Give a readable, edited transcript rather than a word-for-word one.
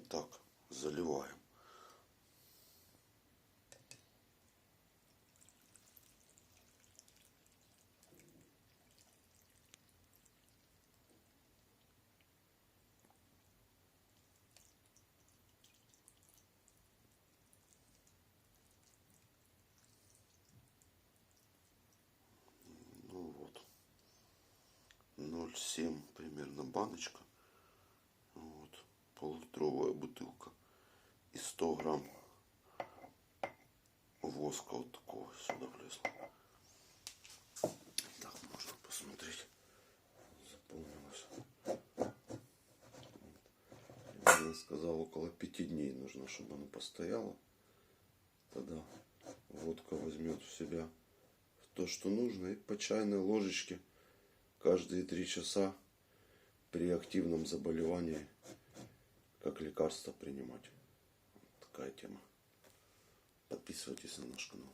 так, заливаем. Ну вот, 0,7 примерно баночка. Вот, полулитровая бутылка. И 100 грамм воска вот такого сюда влезло. Так, можно посмотреть. Заполнилось. Я сказал, около 5 дней нужно, чтобы оно постояло. Тогда водка возьмет в себя то, что нужно. И по чайной ложечке каждые 3 часа при активном заболевании как лекарство принимать. Такая тема. Подписывайтесь на наш канал.